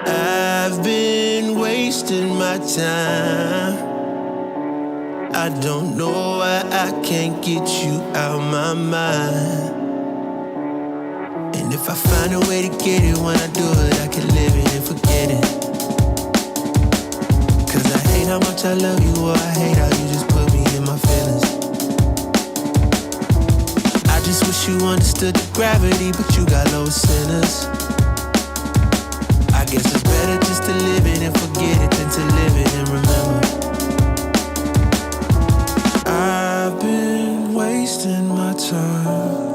I've been wasting my time. I don't know why I can't get you out my mind. And if I find a way to get it, when I do it, I can live it and forget it. Cause I hate how much I love you, or I hate how you just put me in my feelings. I just wish you understood the gravity, but you got low sinners. I guess it's better just to live it and forget it than to live it and remember. I've been wasting my time.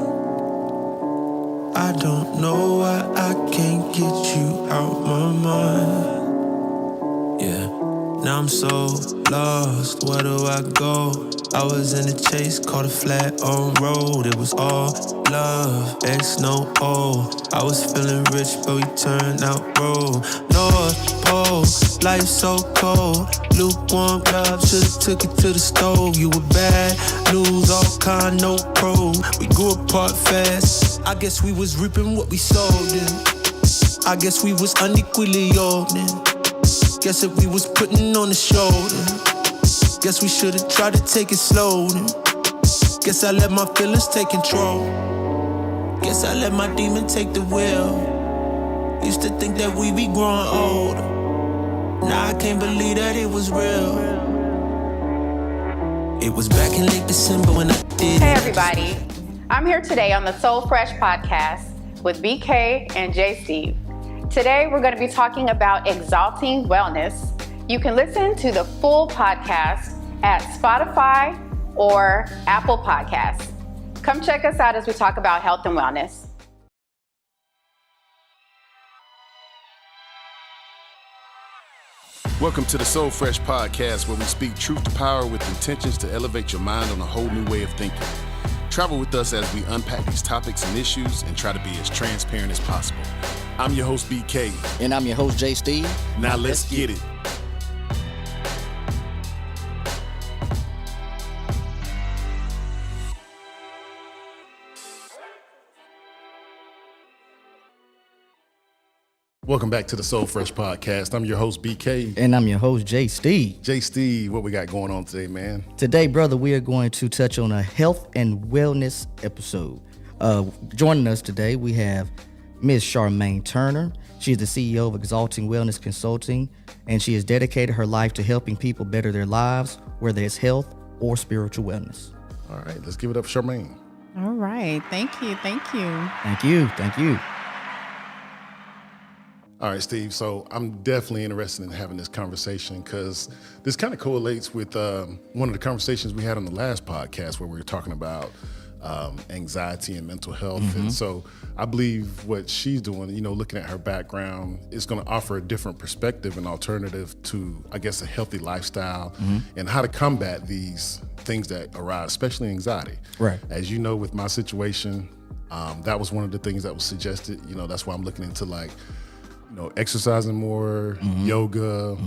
I don't know why I can't get you out my mind. Yeah, now I'm so lost, where do I go? I was in the chase, caught a flat on road. It was all love, X no O. I was feeling rich, but we turned out broke. North Pole, life so cold. Lukewarm love, should've took it to the stove. You were bad news, all kind, no pro. We grew apart fast. I guess we was reaping what we sowed in. I guess we was unequally yoked in. Guess if we was putting on the shoulder. Guess we should've tried to take it slow then. Guess I let my feelings take control. Guess I let my demon take the wheel. Used to think that we be growing older. Now I can't believe that it was real. It was back in late December when I did. Hey everybody, I'm here today on the Soul Fresh podcast with BK and J. Steve. Today we're going to be talking about Exalting Wellness. You can listen to the full podcast at Spotify or Apple Podcasts. Come check us out as we talk about health and wellness. Welcome to the Soul Fresh podcast, where we speak truth to power with intentions to elevate your mind on a whole new way of thinking. Travel with us as we unpack these topics and issues and try to be as transparent as possible. I'm your host, BK. And I'm your host, J. Steve. Now let's get it. Welcome back to the Soul Fresh podcast. I'm your host, BK. And I'm your host, J. Steve. J. Steve, what we got going on today, man? Today, brother, we are going to touch on a health and wellness episode. Joining us today, we have Ms. Charmaine Turner. She is the CEO of Exalting Wellness Consulting, and she has dedicated her life to helping people better their lives, whether it's health or spiritual wellness. All right, let's give it up, Charmaine. All right. Thank you. Thank you. All right, Steve. So I'm definitely interested in having this conversation because this kind of correlates with one of the conversations we had on the last podcast where we were talking about anxiety and mental health. Mm-hmm. And so I believe what she's doing, looking at her background, is going to offer a different perspective and alternative to, I guess, a healthy lifestyle and how to combat these things that arise, especially anxiety. Right. As you know, with my situation, that was one of the things that was suggested. That's why I'm looking into exercising more, yoga,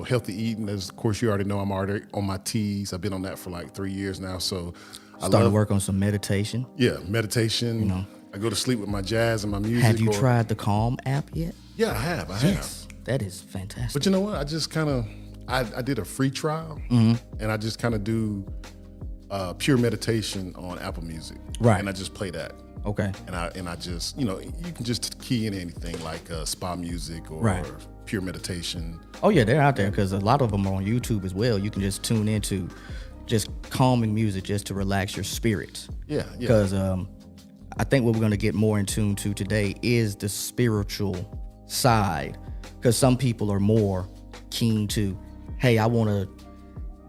healthy eating. As of course you already know, I'm already on my T's. I've been on that for like 3 years now. So I started to work on some meditation. Yeah, meditation. I go to sleep with my jazz and my music. Have you tried the Calm app yet? Yeah, I have. Yes, that is fantastic. But you know what? I just kind of, I did a free trial and I just kind of do pure meditation on Apple Music. Right. And I just play that. Okay. And I just, you can just key in anything like spa music or pure meditation. Oh yeah, they're out there because a lot of them are on YouTube as well. You can just tune into just calming music just to relax your spirits. Yeah. Because I think what we're going to get more in tune to today is the spiritual side. Because some people are more keen to, hey, I want to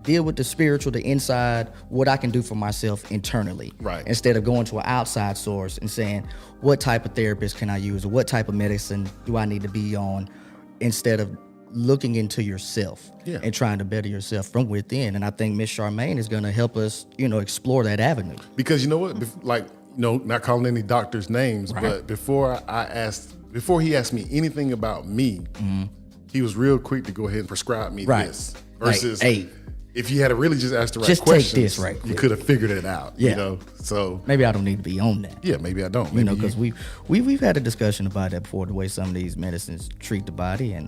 deal with the spiritual, the inside, what I can do for myself internally. Right. Instead of going to an outside source and saying, what type of therapist can I use? Or what type of medicine do I need to be on? Instead of looking into yourself and trying to better yourself from within. And I think Miss Charmaine is going to help us, explore that avenue. Because you know what? Not calling any doctors' names, but before he asked me anything about me, he was real quick to go ahead and prescribe me this. Versus, if you had to really just ask the right questions, take this right quick. You could have figured it out. So maybe I don't need to be on that. Yeah, maybe I don't. Because we've had a discussion about that before, the way some of these medicines treat the body, and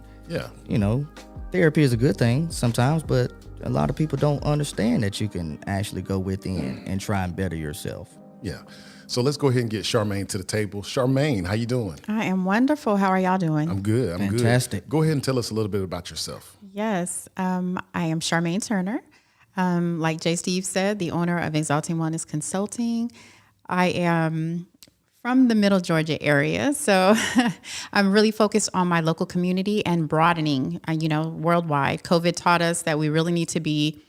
therapy is a good thing sometimes, but a lot of people don't understand that you can actually go within and try and better yourself. Yeah. So let's go ahead and get Charmaine to the table. Charmaine, how you doing? I am wonderful. How are y'all doing? I'm good. Fantastic. Go ahead and tell us a little bit about yourself. Yes. I am Charmaine Turner. Like J. Steve said, the owner of Exalting Wellness Consulting. I am from the Middle Georgia area, so I'm really focused on my local community and broadening, worldwide. COVID taught us that we really need to be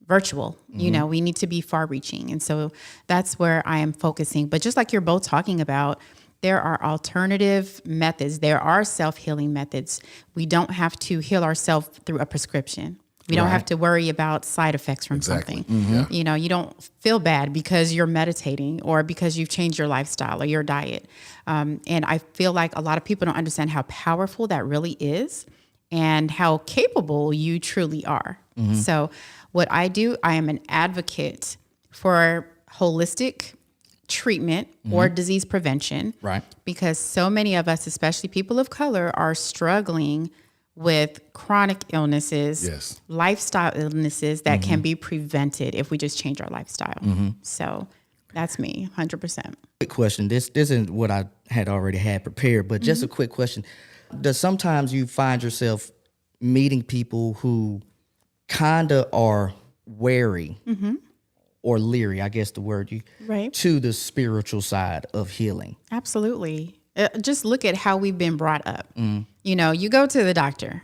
virtual. We need to be far reaching. And so that's where I am focusing. But just like you're both talking about, there are alternative methods. There are self-healing methods. We don't have to heal ourselves through a prescription. We don't have to worry about side effects from something. You don't feel bad because you're meditating or because you've changed your lifestyle or your diet. And I feel like a lot of people don't understand how powerful that really is and how capable you truly are. So what I do, I am an advocate for holistic treatment or disease prevention. Right. Because so many of us, especially people of color, are struggling with chronic illnesses, lifestyle illnesses that can be prevented if we just change our lifestyle. So that's me, 100%. Quick question. This isn't what I had already had prepared, but just a quick question. Does sometimes you find yourself meeting people who kind of are wary or leery, I guess the word, to the spiritual side of healing? Absolutely. Just look at how we've been brought up. You go to the doctor.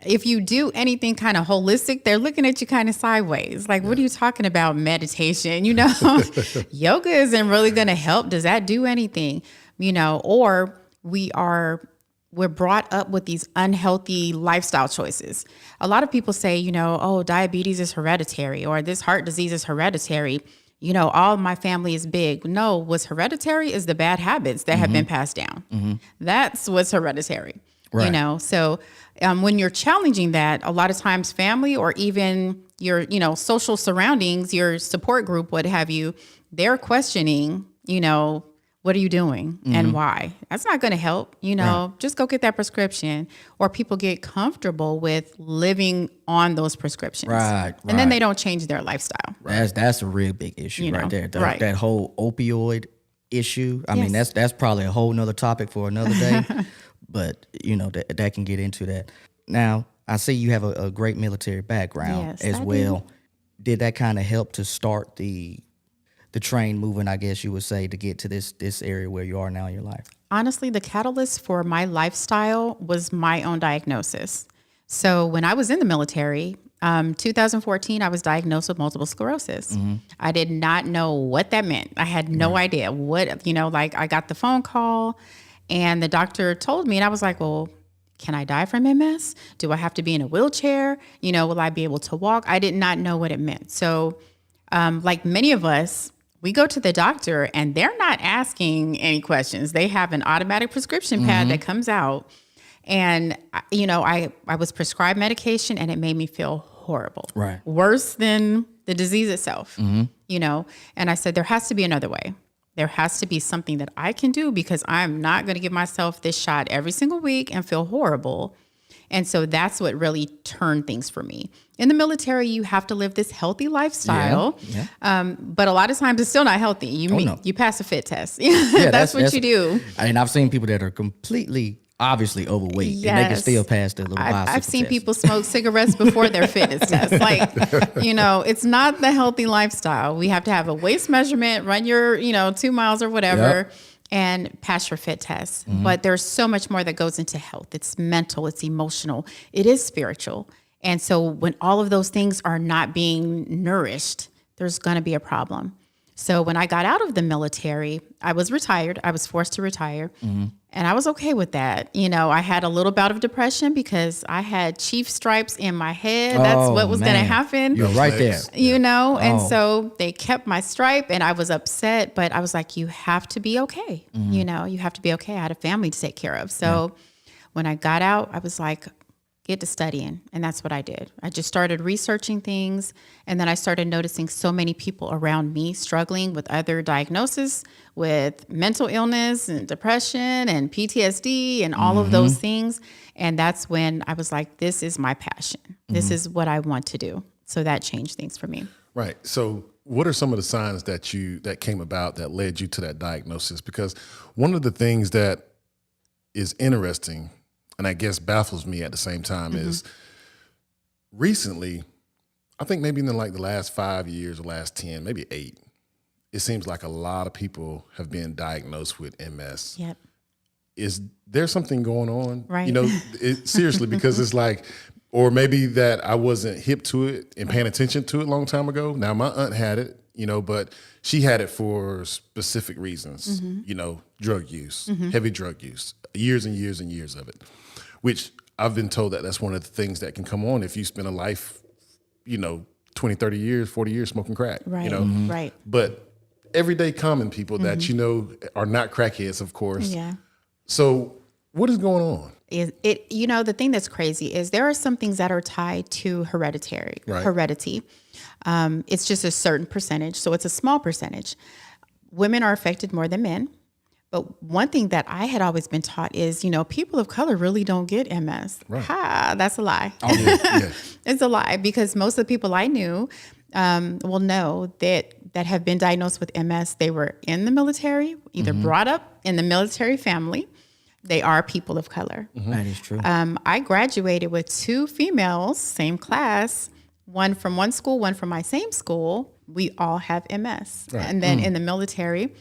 if you do anything kind of holistic, they're looking at you kind of sideways. Like, what are you talking about? Meditation, yoga isn't really going to help. Does that do anything? Or we're brought up with these unhealthy lifestyle choices. A lot of people say, oh, diabetes is hereditary, or this heart disease is hereditary. All my family is big. No, what's hereditary is the bad habits that have been passed down. That's what's hereditary. Right. So when you're challenging that, a lot of times family or even your, social surroundings, your support group, what have you, they're questioning, what are you doing and why? That's not going to help, just go get that prescription, or people get comfortable with living on those prescriptions. Right. And then they don't change their lifestyle. That's a real big issue right there. That whole opioid issue. I mean, that's probably a whole nother topic for another day, but that can get into that. Now, I see you have a great military background as well. Did that kind of help to start the train moving, I guess you would say, to get to this area where you are now in your life? Honestly, the catalyst for my lifestyle was my own diagnosis. So when I was in the military, 2014, I was diagnosed with multiple sclerosis. I did not know what that meant. I had no idea what, I got the phone call and the doctor told me, and I was like, well, can I die from MS? Do I have to be in a wheelchair? Will I be able to walk? I did not know what it meant. So like many of us, we go to the doctor and they're not asking any questions. They have an automatic prescription pad that comes out. And, I was prescribed medication and it made me feel horrible. Right. Worse than the disease itself, and I said, there has to be another way. There has to be something that I can do because I'm not going to give myself this shot every single week and feel horrible. And so that's what really turned things for me. In the military, you have to live this healthy lifestyle. But a lot of times it's still not healthy. You pass a fit test. That's what you do. And I've seen people that are completely, obviously overweight, and they can still pass the little bicycle I've seen test. people smoke cigarettes before their fitness test. It's not the healthy lifestyle. We have to have a waist measurement, run your, 2 miles or whatever. And pass your fit test. But there's so much more that goes into health. It's mental, it's emotional, it is spiritual. And so when all of those things are not being nourished, there's going to be a problem. So when I got out of the military, I was retired. I was forced to retire. And I was okay with that. I had a little bout of depression because I had chief stripes in my head. That's what was going to happen. You're right there. And so they kept my stripe and I was upset, but I was like, you have to be okay. You have to be okay. I had a family to take care of. So when I got out, I was like, get to studying. And that's what I did. I just started researching things. And then I started noticing so many people around me struggling with other diagnoses, with mental illness and depression and PTSD and all of those things. And that's when I was like, this is my passion. This is what I want to do. So that changed things for me. Right. So what are some of the signs that came about that led you to that diagnosis? Because one of the things that is interesting, and I guess baffles me at the same time, is recently, I think maybe in the last 5 years or last 10, maybe 8, it seems like a lot of people have been diagnosed with MS. Yep. Is there something going on? Right. Seriously, because it's like, or maybe that I wasn't hip to it and paying attention to it a long time ago. Now my aunt had it, but she had it for specific reasons, drug use, heavy drug use, years and years and years of it. Which I've been told that that's one of the things that can come on if you spend a life, 20, 30 years, 40 years smoking crack, Right. Right. But everyday common people that, are not crackheads, of course. Yeah. So what is going on? The thing that's crazy is there are some things that are tied to heredity. It's just a certain percentage. So it's a small percentage. Women are affected more than men. But one thing that I had always been taught is, people of color really don't get MS. Right. That's a lie. Oh, yeah. It's a lie because most of the people I knew will know that have been diagnosed with MS, they were in the military, either brought up in the military family. They are people of color. That is true. I graduated with 2 females, same class, one from one school, one from my same school. We all have MS. Right. And then in the military,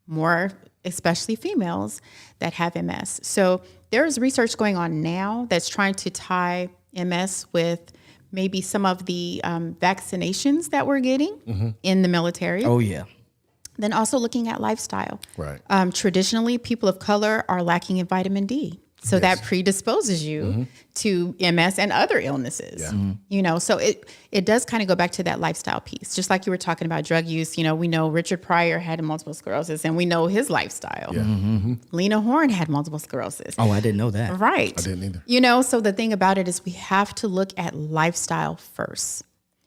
more especially females that have MS. So there's research going on now that's trying to tie MS with maybe some of the vaccinations that we're getting in the military. Oh, yeah. Then also looking at lifestyle. Right. Traditionally, people of color are lacking in vitamin D. So that predisposes you to MS and other illnesses. Yeah. So it does kind of go back to that lifestyle piece. Just like you were talking about drug use, we know Richard Pryor had multiple sclerosis and we know his lifestyle. Yeah. Lena Horne had multiple sclerosis. Oh, I didn't know that. Right. I didn't either. So the thing about it is we have to look at lifestyle first.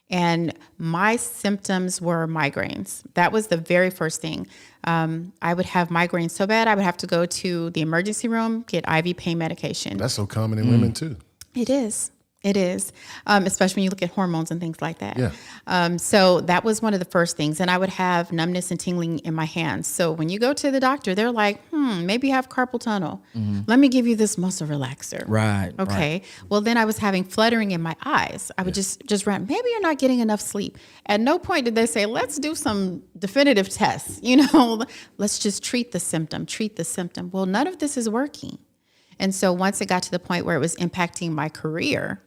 And my symptoms were migraines. That was the very first thing. I would have migraines so bad, I would have to go to the emergency room, get IV pain medication. That's so common in women too. It is. It is, especially when you look at hormones and things like that. Yeah. So that was one of the first things. And I would have numbness and tingling in my hands. So when you go to the doctor, they're like, maybe you have carpal tunnel. Let me give you this muscle relaxer. Right. Okay. Right. Well, then I was having fluttering in my eyes. I would just run, maybe you're not getting enough sleep. At no point did they say, let's do some definitive tests. Let's just treat the symptom. Well, none of this is working. And so once it got to the point where it was impacting my career,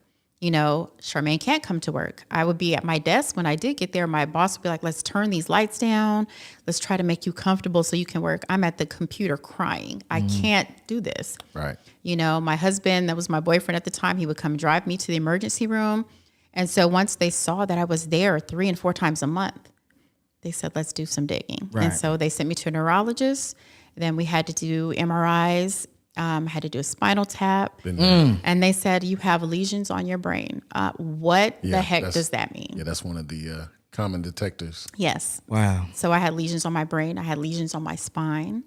Charmaine can't come to work. I would be at my desk. When I did get there, my boss would be like, let's turn these lights down. Let's try to make you comfortable so you can work. I'm at the computer crying. I can't do this. Right. My husband, that was my boyfriend at the time, he would come drive me to the emergency room. And so once they saw that I was there 3 and 4 times a month, they said, let's do some digging. Right. And so they sent me to a neurologist. Then we had to do MRIs. Had to do a spinal tap. And they said, you have lesions on your brain. What the heck does that mean? Yeah, that's one of the common detectors. Yes. Wow. So I had lesions on my brain. I had lesions on my spine.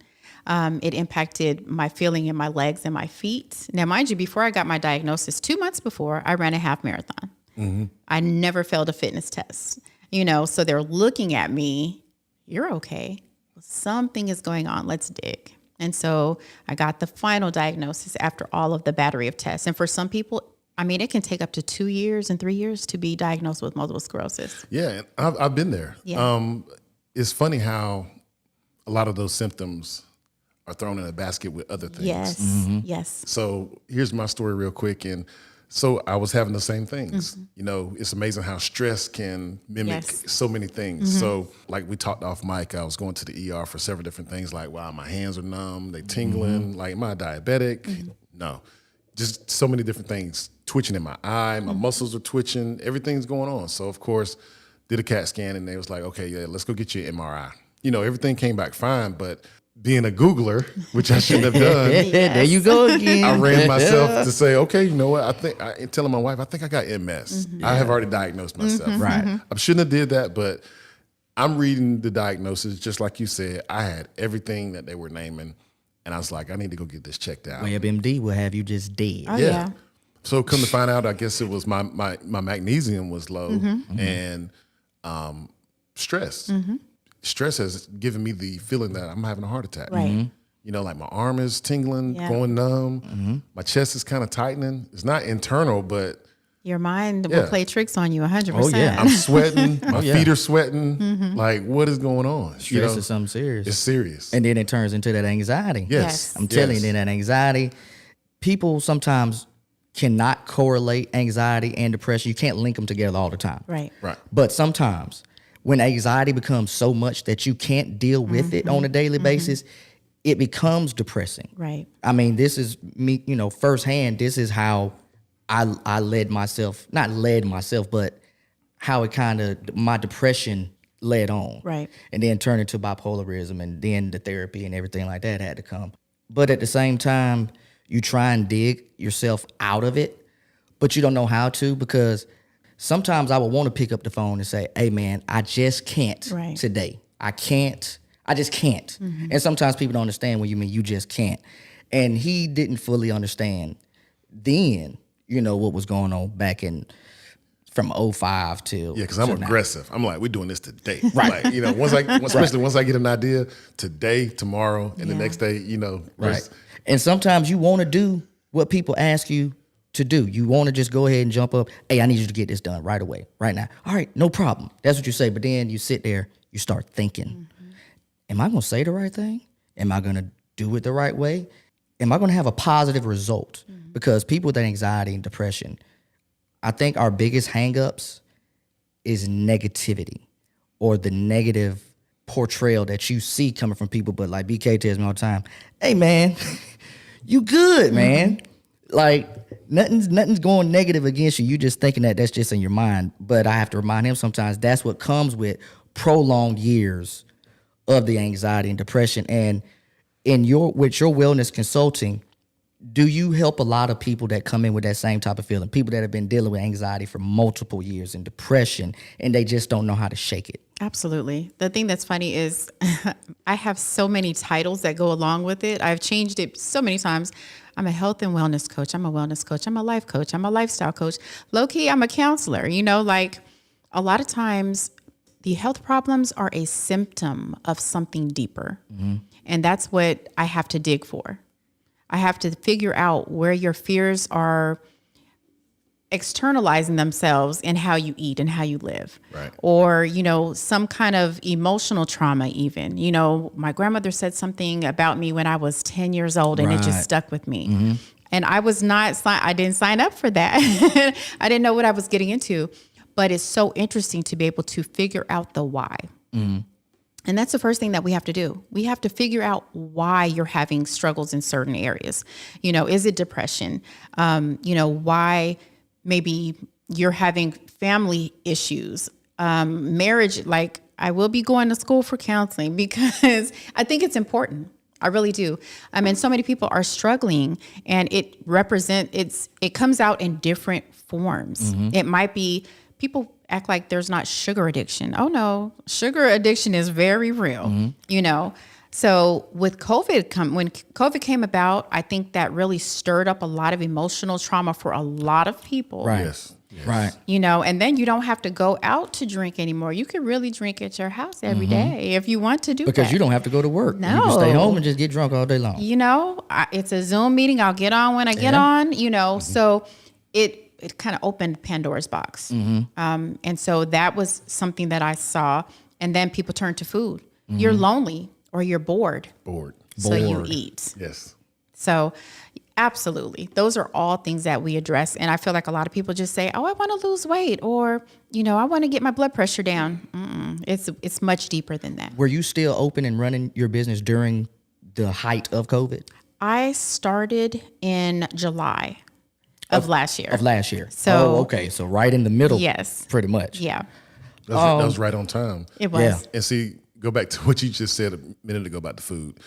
It impacted my feeling in my legs and my feet. Now, mind you, before I got my diagnosis, 2 months before, I ran a half marathon. I never failed a fitness test. So they're looking at me, you're okay. Something is going on. Let's dig. And so I got the final diagnosis after all of the battery of tests. And for some people, it can take up to 2 years and 3 years to be diagnosed with multiple sclerosis. Yeah, I've been there. Yeah. It's funny how a lot of those symptoms are thrown in a basket with other things. Yes, yes. So here's my story real quick. And so I was having the same things. It's amazing how stress can mimic so many things. So like we talked off mic, I was going to the ER for several different things like, wow, my hands are numb, they tingling, like am I diabetic? No, just so many different things. Twitching in my eye, my muscles are twitching, everything's going on. So of course, did a CAT scan and they was like, okay, yeah, let's go get you an MRI. Everything came back fine, but being a Googler, which I shouldn't have done. There you go again. I ran myself to say, okay, you know what? I telling my wife, I think I got MS. I have already diagnosed myself. Right. I shouldn't have did that, but I'm reading the diagnosis, just like you said. I had everything that they were naming, and I was like, I need to go get this checked out. WebMD will have you just dead. Oh, yeah. So come to find out, I guess it was my magnesium was low and stress. Stress has given me the feeling that I'm having a heart attack. Right. Like my arm is tingling, going numb. My chest is kind of tightening. It's not internal, but Your mind will play tricks on you 100%. Oh, yeah. I'm sweating. My feet are sweating. Like, what is going on? Stress is something serious. It's serious. And then it turns into that anxiety. Yes. I'm telling you, then that anxiety, people sometimes cannot correlate anxiety and depression. You can't link them together all the time. Right. Right. But sometimes when anxiety becomes so much that you can't deal with it on a daily basis, it becomes depressing. Right. This is me, firsthand, this is how I led myself, not led myself, but how it kind of, my depression led on. Right. And then turned into bipolarism, and then the therapy and everything like that had to come. But at the same time, you try and dig yourself out of it, but you don't know how to, because sometimes I would want to pick up the phone and say, hey man, I just can't today. I just can't. And sometimes people don't understand when you mean you just can't. And he didn't fully understand then, what was going on back in from 05 till. Yeah, because I'm now. aggressive. I'm like, we're doing this today. Right. Like, especially once I get an idea, today, tomorrow, and the next day, Right. And sometimes you want to do what people ask you to do. You want to just go ahead and jump up. Hey, I need you to get this done right away, right now. All right, no problem. That's what you say. But then you sit there, you start thinking, am I going to say the right thing? Am I going to do it the right way? Am I going to have a positive result? Because people with anxiety and depression I think our biggest hangups is negativity or the negative portrayal that you see coming from people. But like BK tells me all the time, hey man, you good, man. Like nothing's going negative against you. You just thinking that's just in your mind. But I have to remind him sometimes that's what comes with prolonged years of the anxiety and depression. And with your wellness consulting, do you help a lot of people that come in with that same type of feeling? People that have been dealing with anxiety for multiple years and depression, and they just don't know how to shake it? Absolutely. The thing that's funny is I have so many titles that go along with it. I've changed it so many times. I'm a health and wellness coach. I'm a wellness coach. I'm a life coach. I'm a lifestyle coach. Low key, I'm a counselor. You know, like a lot of times the health problems are a symptom of something deeper. And that's what I have to dig for. I have to figure out where your fears are externalizing themselves in how you eat and how you live. Right. Or, you know, some kind of emotional trauma even. You know, my grandmother said something about me when I was 10 years old and it just stuck with me. And I didn't sign up for that. I didn't know what I was getting into. But it's so interesting to be able to figure out the why. And that's the first thing that we have to do. We have to figure out why you're having struggles in certain areas. You know, is it depression? You know, why maybe you're having family issues, marriage. Like I will be going to school for counseling because I think it's important. I really do. I mean, so many people are struggling and it comes out in different forms. It might be people act like there's not sugar addiction. Oh no, sugar addiction is very real, you know? So with when COVID came about, I think that really stirred up a lot of emotional trauma for a lot of people. Right. Yes. Right. You know, and then you don't have to go out to drink anymore. You can really drink at your house every day if you want to do that. Because you don't have to go to work. No. You can stay home and just get drunk all day long. You know, it's a Zoom meeting. I'll get on when I get on, you know, so it kind of opened Pandora's box. And so that was something that I saw. And then people turn to food. You're lonely or you're bored. So you eat. Yes. So absolutely. Those are all things that we address. And I feel like a lot of people just say, oh, I want to lose weight or, you know, I want to get my blood pressure down. It's much deeper than that. Were you still open and running your business during the height of COVID? I started in July of last year. So, okay. So right in the middle. Yes. Pretty much. Yeah, That was right on time. it was. Yeah. And see, go back to what you just said a minute ago about the food.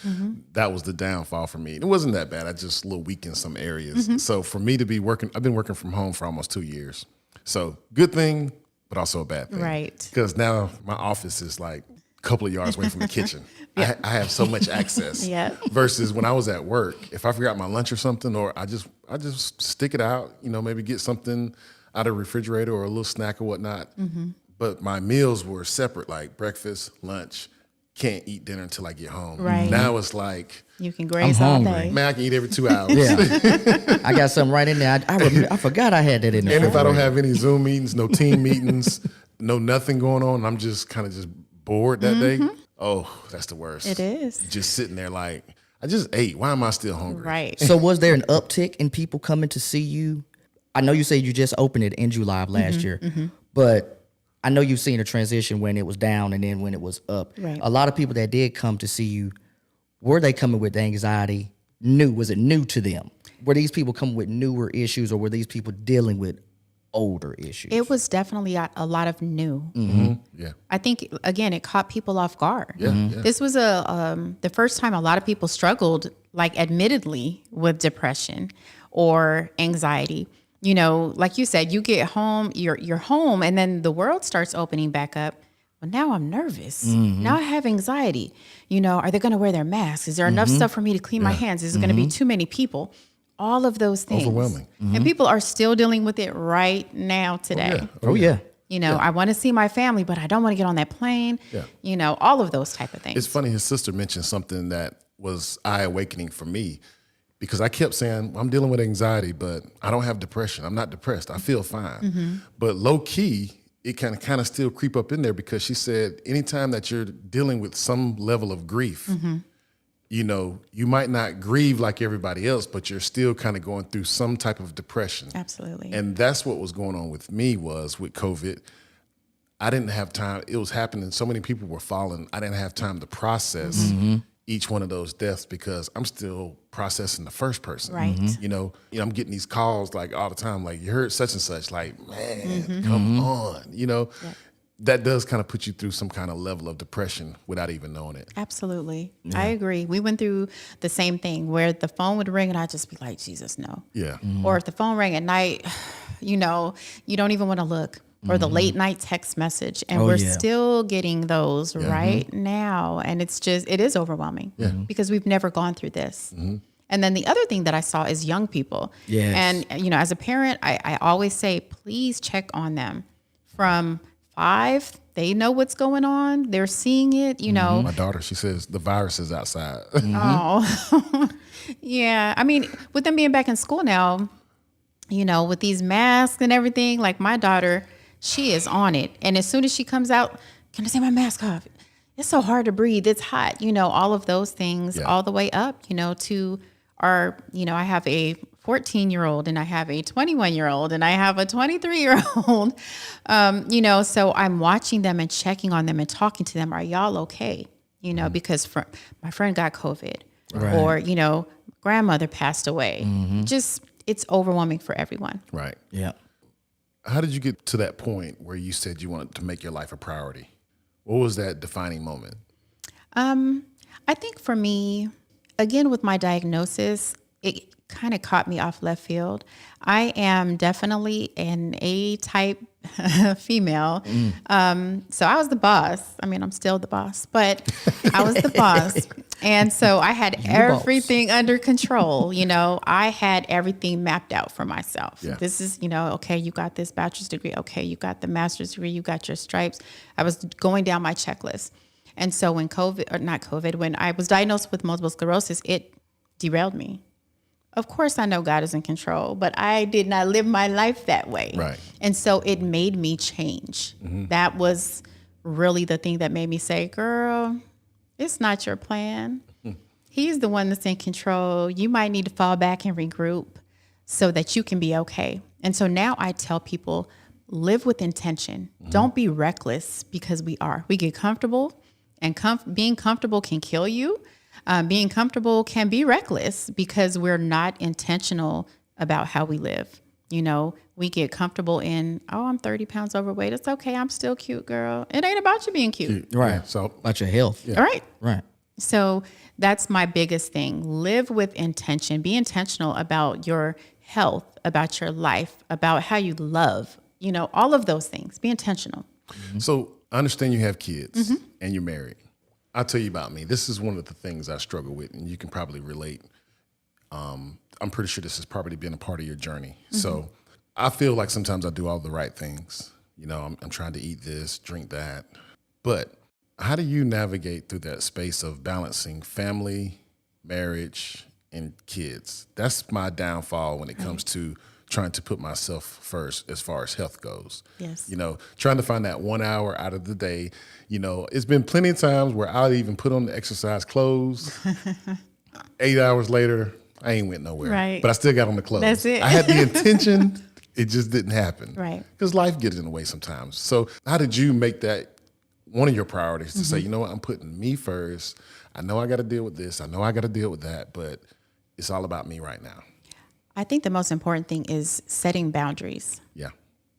That was the downfall for me. It wasn't that bad. I just a little weak in some areas. So for me to be I've been working from home for almost 2 years. So good thing, but also a bad thing. Right. Because now my office is like a couple of yards away from the kitchen. I have so much access. Yeah. Versus when I was at work, if I forgot my lunch or something, or I just stick it out, you know, maybe get something out of the refrigerator or a little snack or whatnot. But my meals were separate, like breakfast, lunch. Can't eat dinner until I get home. Right. Now it's like, You can graze all hungry. day. man, I can eat every 2 hours. Yeah. I got something right in there. I forgot I had that in there. And if I don't have any Zoom meetings, no team meetings, no nothing going on, I'm just kind of just bored that day. Oh, that's the worst. It is. You're just sitting there like, I just ate. Why am I still hungry? Right. So was there an uptick in people coming to see you? I know you said you just opened it in July of last year, but I know you've seen a transition when it was down and then when it was up. Right. A lot of people that did come to see you, were they coming with anxiety new? Was it new to them? Were these people coming with newer issues or were these people dealing with older issues? It was definitely a lot of new. Yeah. I think, again, it caught people off guard. Yeah. This was the first time a lot of people struggled, like admittedly, with depression or anxiety. You know, like you said, you get home, you're home, and then the world starts opening back up. Well, now I'm nervous. Now I have anxiety. You know, are they going to wear their masks? Is there enough stuff for me to clean my hands? Is it going to be too many people? All of those things. Overwhelming. And people are still dealing with it right now today. Oh, yeah. You know, I want to see my family, but I don't want to get on that plane. Yeah. You know, all of those type of things. It's funny, his sister mentioned something that was eye-awakening for me because I kept saying, I'm dealing with anxiety, but I don't have depression. I'm not depressed. I feel fine. But low-key, it can kind of still creep up in there because she said anytime that you're dealing with some level of grief, you might not grieve like everybody else, but you're still kind of going through some type of depression. Absolutely. And that's what was going on with me was with COVID. I didn't have time. It was happening. So many people were falling. I didn't have time to process each one of those deaths because I'm still processing the first person. Right. I'm getting these calls like all the time, like you heard such and such, like, man, come on, that does kind of put you through some kind of level of depression without even knowing it. Absolutely. Yeah. I agree. We went through the same thing where the phone would ring and I'd just be like, Jesus, no. Yeah. Or if the phone rang at night, you don't even want to look. Or the late night text message. And we're still getting those right now. And it is overwhelming because we've never gone through this. And then the other thing that I saw is young people. Yes. And, as a parent, I always say, please check on them. From 5, they know what's going on. They're seeing it, My daughter, she says the virus is outside. Oh, yeah. I mean, with them being back in school now, with these masks and everything, like my daughter, she is on it. And as soon as she comes out, can I take my mask off? It's so hard to breathe. It's hot, all of those things all the way up, to our, I have a 14-year-old and I have a 21-year-old and I have a 23-year-old, so I'm watching them and checking on them and talking to them. Are y'all okay? Because my friend got COVID or, grandmother passed away. Just, it's overwhelming for everyone. Right. Yeah. How did you get to that point where you said you wanted to make your life a priority? What was that defining moment? I think for me, again, with my diagnosis, it kind of caught me off left field. I am definitely an A-type female. So I was the boss. I mean, I'm still the boss, but I was the boss. And so I had everything under control. I had everything mapped out for myself. Yeah. This is, okay, you got this bachelor's degree. Okay, you got the master's degree. You got your stripes. I was going down my checklist. And so when when I was diagnosed with multiple sclerosis, it derailed me. Of course, I know God is in control, but I did not live my life that way. Right. And so it made me change. That was really the thing that made me say, girl, it's not your plan. He's the one that's in control. You might need to fall back and regroup so that you can be okay. And so now I tell people, live with intention. Don't be reckless because we get comfortable, and being comfortable can kill you. Being comfortable can be reckless because we're not intentional about how we live. We get comfortable in, I'm 30 pounds overweight. It's okay. I'm still cute, girl. It ain't about you being cute. Right. Yeah, so about your health. Yeah. All right. Right. So that's my biggest thing. Live with intention. Be intentional about your health, about your life, about how you love, all of those things. Be intentional. So I understand you have kids and you're married. I'll tell you about me. This is one of the things I struggle with, and you can probably relate. I'm pretty sure this has probably been a part of your journey. So I feel like sometimes I do all the right things. I'm trying to eat this, drink that. But how do you navigate through that space of balancing family, marriage, and kids? That's my downfall when it comes to trying to put myself first as far as health goes. Yes. Trying to find that 1 hour out of the day. It's been plenty of times where I'll even put on the exercise clothes. 8 hours later, I ain't went nowhere. Right. But I still got on the clothes. That's it. I had the intention. It just didn't happen. Right. Because life gets in the way sometimes. So how did you make that one of your priorities to say, you know what, I'm putting me first. I know I got to deal with this. I know I got to deal with that, but it's all about me right now. I think the most important thing is setting boundaries. Yeah.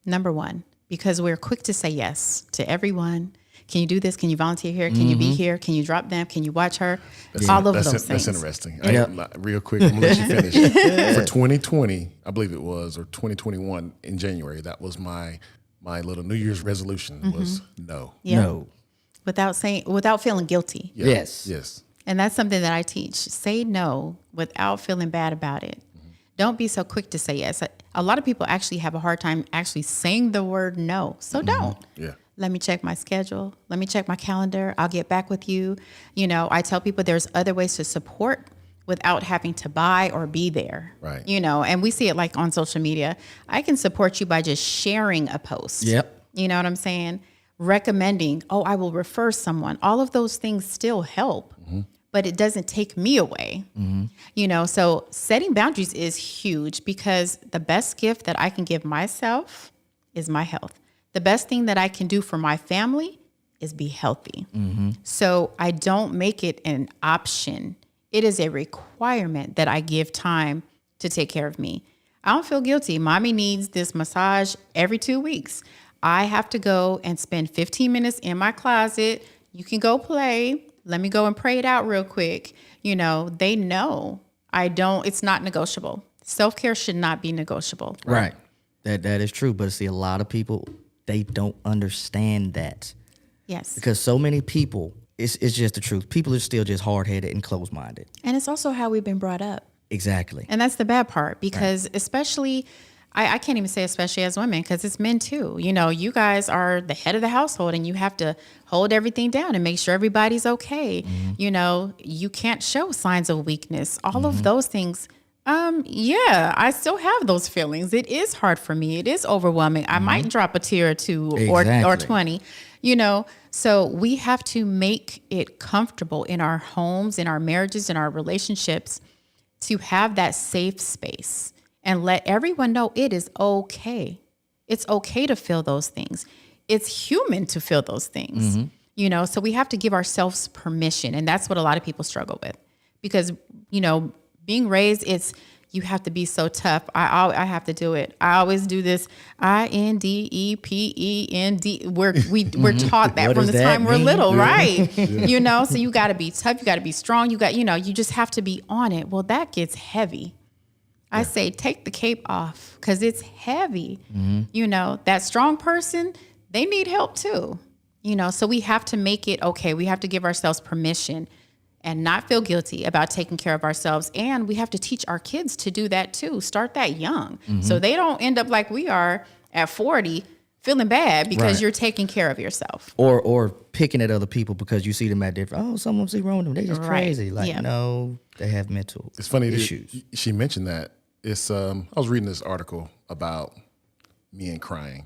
Number one, because we're quick to say yes to everyone. Can you do this? Can you volunteer here? Can you be here? Can you drop them? Can you watch her? All of those things. That's interesting. Real quick, I'm going to let you finish. For 2020, I believe it was, or 2021 in January, that was my little New Year's resolution was no. Yeah. No. Without feeling guilty. Yeah. Yes. And that's something that I teach. Say no without feeling bad about it. Don't be so quick to say yes. A lot of people actually have a hard time actually saying the word no. So don't. Yeah. Let me check my schedule. Let me check my calendar. I'll get back with you. I tell people there's other ways to support without having to buy or be there. Right. And we see it like on social media. I can support you by just sharing a post. Yep. You know what I'm saying? Recommending, I will refer someone. All of those things still help. but it doesn't take me away. You know, so setting boundaries is huge, because the best gift that I can give myself is my health. The best thing that I can do for my family is be healthy. So I don't make it an option. It is a requirement that I give time to take care of me. I don't feel guilty. Mommy needs this massage every 2 weeks. I have to go and spend 15 minutes in my closet. You can go play. Let me go and pray it out real quick. You know, they know it's not negotiable. Self-care should not be negotiable. Right. That is true. But see, a lot of people, they don't understand that. Yes. Because so many people, it's just the truth. People are still just hard-headed and closed-minded. And it's also how we've been brought up. Exactly. And that's the bad part, because especially, I can't even say especially as women, because it's men too. You know, you guys are the head of the household, and you have to hold everything down and make sure everybody's okay. You know, you can't show signs of weakness. All of those things. Yeah, I still have those feelings. It is hard for me. It is overwhelming. I might drop a tear or two or Exactly. 20, you know. So we have to make it comfortable in our homes, in our marriages, in our relationships, to have that safe space and let everyone know it is okay. It's okay to feel those things. It's human to feel those things, you know, so we have to give ourselves permission. And that's what a lot of people struggle with, because, you know, being raised, you have to be so tough. I have to do it. I always do this. INDEPEND. We're taught that What from does the that time we're mean? little, right? You know, so you got to be tough. You got to be strong. You just have to be on it. Well, that gets heavy. I say, take the cape off, because it's heavy. You know, that strong person, they need help too. You know, so we have to make it okay. We have to give ourselves permission and not feel guilty about taking care of ourselves. And we have to teach our kids to do that too. Start that young, so they don't end up like we are at 40 feeling bad because Right. you're taking care of yourself. Or picking at other people because you see them at different. Oh, some of them see wrong with them. They just Right. crazy. Like, Yeah. no, they have mental It's funny issues. that she mentioned that. It's I was reading this article about men crying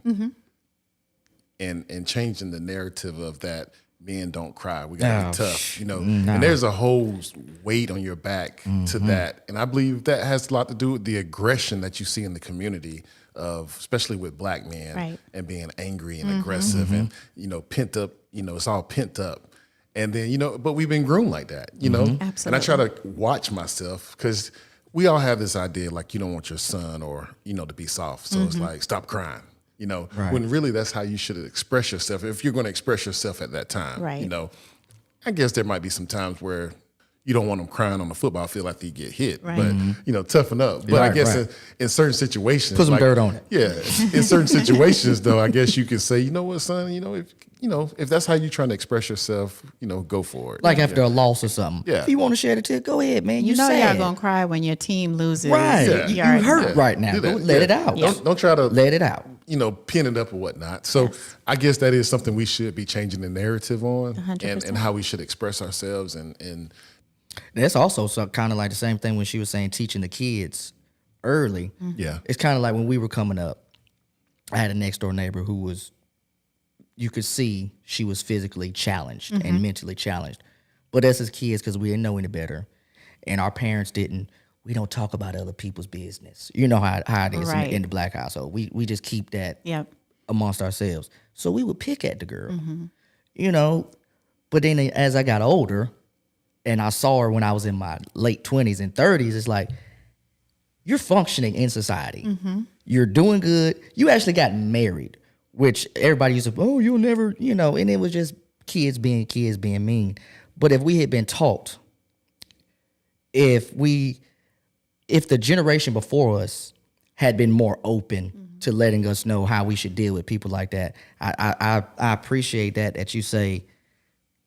and changing the narrative of that men don't cry. We gotta Oh, be tough, you know. And there's a whole weight on your back to that. And I believe that has a lot to do with the aggression that you see in the community of, especially with black men, Right. and being angry and aggressive and, you know, pent up, you know, it's all pent up. And then, you know, but we've been groomed like that, you know? And I try to watch myself, because we all have this idea, like, you don't want your son or, you know, to be soft. So it's like, stop crying, you know, when really that's how you should express yourself. If you're going to express yourself at that time, Right. you know, I guess there might be some times where you don't want them crying on the football field after you get hit, Right. but, you know, toughen up. But I Right, guess right. in certain situations, Put some dirt on it. Yeah. In certain situations though, I guess you could say, you know what, son, if that's how you're trying to express yourself, you know, go for it. Like after a loss or something. Yeah. If you want to share the tear, go ahead, man. You know, sad. y'all gonna cry when your team loses. Right. Yeah. You already hurt know. right now. Do that. Go let it out. Don't try to Let it out. you know, pin it up or whatnot. So I guess that is something we should be changing the narrative on 100%. and how we should express ourselves and That's also kind of like the same thing when she was saying teaching the kids early. yeah. It's kind of like when we were coming up, I had a next door neighbor who was, you could see she was physically challenged and mentally challenged. But as his kids, because we didn't know any better, and our parents didn't, we don't talk about other people's business. You know how it is Right. in the black household. We just keep that Yep. amongst ourselves. So we would pick at the girl, you know. But then as I got older, and I saw her when I was in my late 20s and 30s, it's like, you're functioning in society. You're doing good. You actually got married, which everybody used to, oh, you'll never, you know, and it was just kids being mean. But if we had been taught, if the generation before us had been more open to letting us know how we should deal with people like that, I appreciate that you say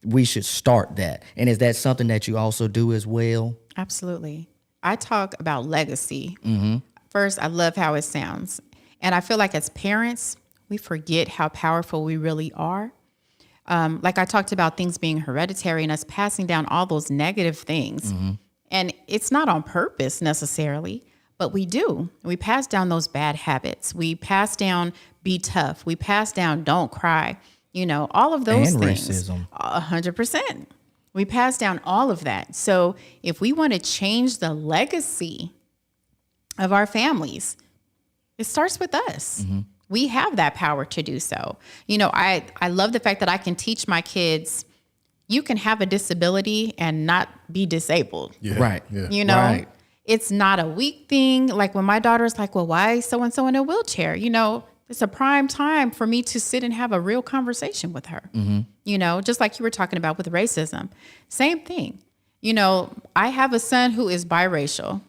we should start that. And is that something that you also do as well? Absolutely. I talk about legacy. First, I love how it sounds. And I feel like as parents, we forget how powerful we really are. Like I talked about things being hereditary and us passing down all those negative things. And it's not on purpose necessarily, but we do. We pass down those bad habits. We pass down be tough. We pass down don't cry. You know, all of those And things. racism. 100%. We pass down all of that. So if we want to change the legacy of our families, it starts with us. We have that power to do so. You know, I love the fact that I can teach my kids, you can have a disability and not be disabled. Yeah. Right. Yeah. You know, Right. it's not a weak thing. Like when my daughter's like, well, why is so-and-so in a wheelchair? You know, it's a prime time for me to sit and have a real conversation with her. You know, just like you were talking about with racism. Same thing. You know, I have a son who is biracial.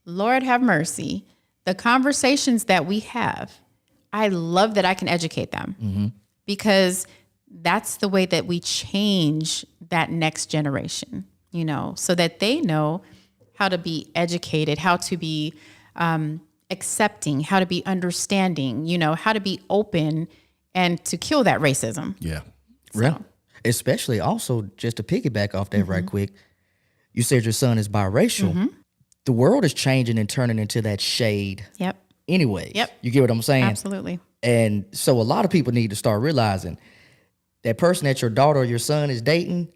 Lord have mercy. The conversations that we have, I love that I can educate them because that's the way that we change that next generation, you know, so that they know how to be educated, how to be accepting, how to be understanding, you know, how to be open and to kill that racism. Yeah. Right. Especially also, just to piggyback off that right quick, you said your son is biracial. The world is changing and turning into that shade Yep. anyway. Yep. You get what I'm saying? Absolutely. And so a lot of people need to start realizing that person that your daughter or your son is dating,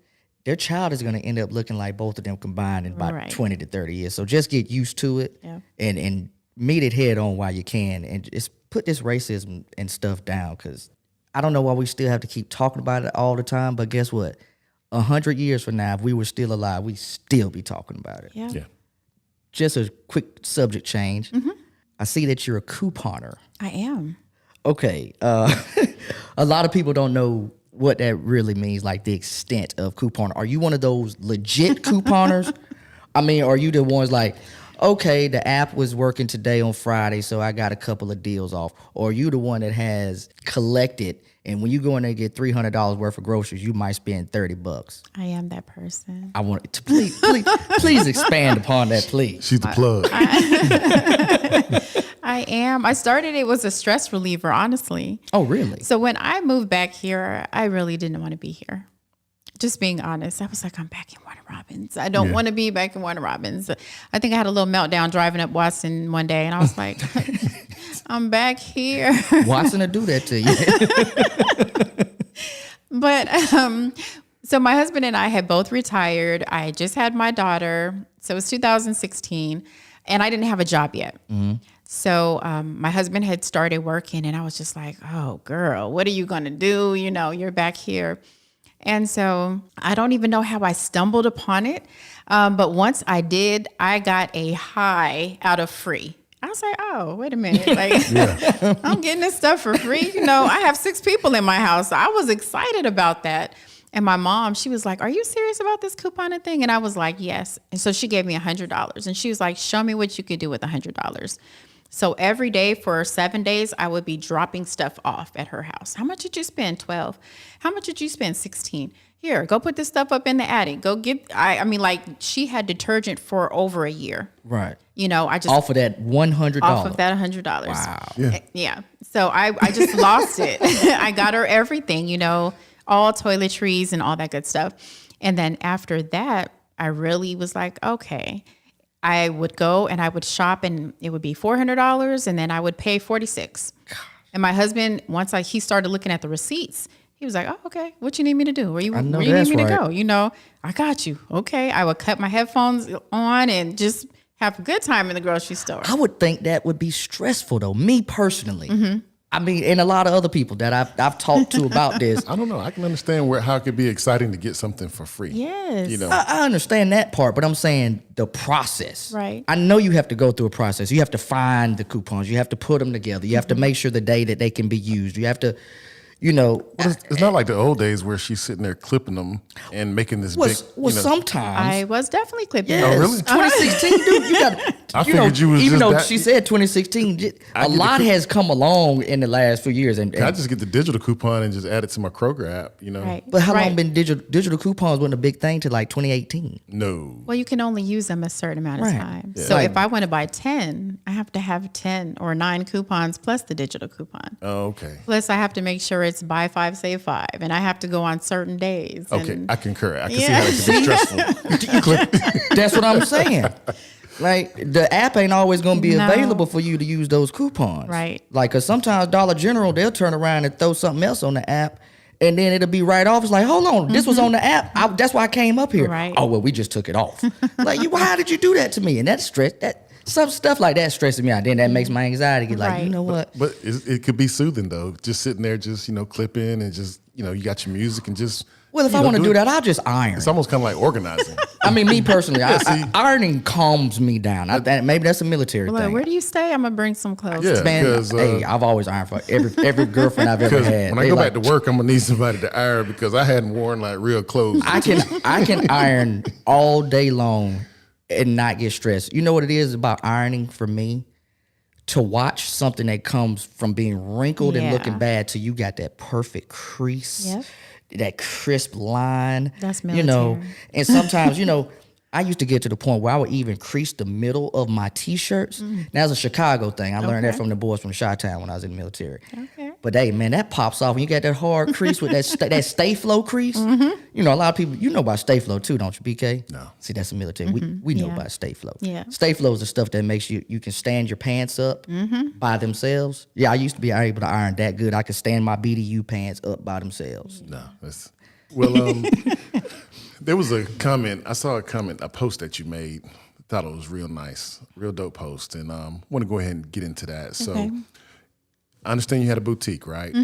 their child is going to end up looking like both of them combined in about Right. 20 to 30 years. So just get used to it Yeah. and meet it head on while you can and just put this racism and stuff down, because I don't know why we still have to keep talking about it all the time, but guess what? 100 years from now, if we were still alive, we still be talking about it. Yeah. Yeah. Just a quick subject change. I see that you're a couponer. I am. Okay. A lot of people don't know what that really means, like the extent of couponer. Are you one of those legit couponers? I mean, are you the ones like, okay, the app was working today on Friday, so I got a couple of deals off? Or are you the one that has collected, and when you go in there and get $300 worth of groceries, you might spend $30? I am that person. I want to please expand upon that, please. She's the plug. I am. I started, it was a stress reliever, honestly. Oh, really? So when I moved back here, I really didn't want to be here. Just being honest, I was like, I'm back in Warner Robins. I don't want to be back in Warner Robins. I think I had a little meltdown driving up Watson one day, and I was like, I'm back here. Watson to do that to you. But so my husband and I had both retired. I just had my daughter. So it was 2016, and I didn't have a job yet. So my husband had started working, and I was just like, oh, girl, what are you going to do? You know, you're back here. And so I don't even know how I stumbled upon it. But once I did, I got a high out of free. I was like, oh, wait a minute. Like, I'm getting this stuff for free. You know, I have 6 people in my house. So I was excited about that. And my mom, she was like, are you serious about this couponing thing? And I was like, yes. And so she gave me $100. And she was like, show me what you could do with $100. So every day for 7 days, I would be dropping stuff off at her house. How much did you spend? 12. How much did you spend? 16. Here, go put this stuff up in the attic. Go get, I mean, like, she had detergent for over a year. Right. You know, I just. Off of that $100. Off of that $100. Wow. Yeah. So I just lost it. I got her everything, you know, all toiletries and all that good stuff. And then after that, I really was like, okay. I would go and I would shop, and it would be $400, and then I would pay $46. And my husband, once he started looking at the receipts, he was like, "Oh, okay. What you need me to do? Where you need me to go? You know, I got you. Okay." I would cut my headphones on and just have a good time in the grocery store. I would think that would be stressful, though. Me personally. I mean, and a lot of other people that I've talked to about this. I don't know. I can understand how it could be exciting to get something for free. Yes. You know. I understand that part, but I'm saying the process. Right. I know you have to go through a process. You have to find the coupons. You have to put them together. You have to make sure the day that they can be used. You have to, you know. It's not like the old days where she's sitting there clipping them and making this big. Sometimes. I was definitely clipping. Yes. Oh, really? 2016, dude, you got. I figured you was even just though that- she said 2016, a lot has come along in the last few years. And I just get the digital coupon and just add it to my Kroger app, you know? Right. but how long Right. been digital coupons wasn't a big thing till like 2018? No. Well, you can only use them a certain amount of Right. time. Yeah. So Like- if I want to buy 10, I have to have 10 or 9 coupons plus the digital coupon. Oh, okay. Plus, I have to make sure it's buy 5, save 5, and I have to go on certain days. Okay, and- I concur. I can Yeah. see how it can be stressful. That's what I'm saying. Like, the app ain't always going to be No. available for you to use those coupons. Right. Like, because sometimes Dollar General, they'll turn around and throw something else on the app, And then it'll be right off. It's like, hold on, this was on the app. That's why I came up here. Right. Oh, well, we just took it off. Like, how did you do that to me? And that's stress. Some stuff like that stresses me out. Then that makes my anxiety get like, Right. you know what? But it could be soothing though. Just sitting there, just clipping and just you got your music and just. Well, if I want to do that, I'll just iron. It's almost kind of like organizing. I mean, me personally, see? ironing calms me down. Maybe that's a military Look, thing. where do you stay? I'm gonna bring some clothes. Yeah. Man, because, hey, I've always ironed for every girlfriend I've ever had. When I go back to work, I'm gonna need somebody to iron because I hadn't worn like real clothes. I can iron all day long and not get stressed. You know what it is about ironing for me? To watch something that comes from being wrinkled and Yeah. looking bad to you got that perfect crease, Yep. that crisp line. That's military. military. And sometimes, I used to get to the point where I would even crease the middle of my T-shirts. Now, that's a Chicago thing. I learned that Okay. from the boys from Chi-Town when I was in the military. Okay. But hey, man, that pops off when you got that hard crease with that stay flow crease. A lot of people, know about stay flow too, don't you, BK? No. See, that's the military. We know Yeah. about stay flow. Yeah. Stay flow is the stuff that makes you can stand your pants up by themselves. Yeah, I used to be able to iron that good. I could stand my BDU pants up by themselves. No, there was a comment. I saw a post that you made. Thought it was real nice, real dope post, and want to go ahead and get into that. So, Okay. I understand you had a boutique, right?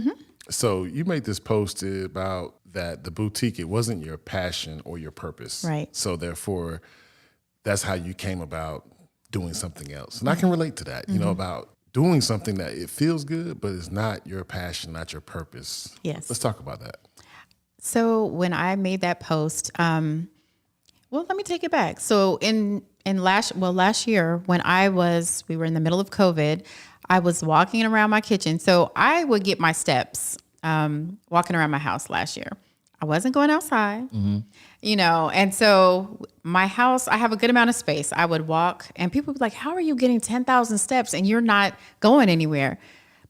So you made this post about that the boutique, it wasn't your passion or your purpose, Right. So therefore, that's how you came about doing something else, and I can relate to that. About doing something that it feels good, but it's not your passion, not your purpose. Yes. Let's talk about that. So when I made that post, well, let me take it back. So last year when we were in the middle of COVID, I was walking around my kitchen. So I would get my steps walking around my house last year. I wasn't going outside, and so my house, I have a good amount of space. I would walk and people would be like, how are you getting 10,000 steps and you're not going anywhere?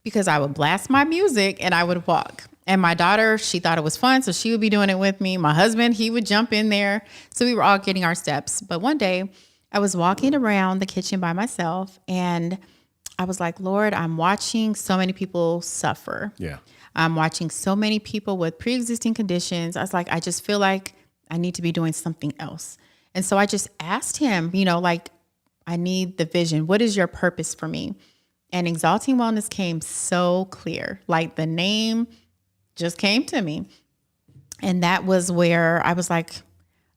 Because I would blast my music and I would walk. And my daughter, she thought it was fun, so she would be doing it with me. My husband, he would jump in there. So we were all getting our steps. But one day I was walking around the kitchen by myself and I was like, Lord, I'm watching so many people suffer. Yeah. I'm watching so many people with pre-existing conditions. I was like, I just feel like I need to be doing something else. And so I just asked him, I need the vision. What is your purpose for me? And Exalting Wellness came so clear. Like the name just came to me. And that was where I was like,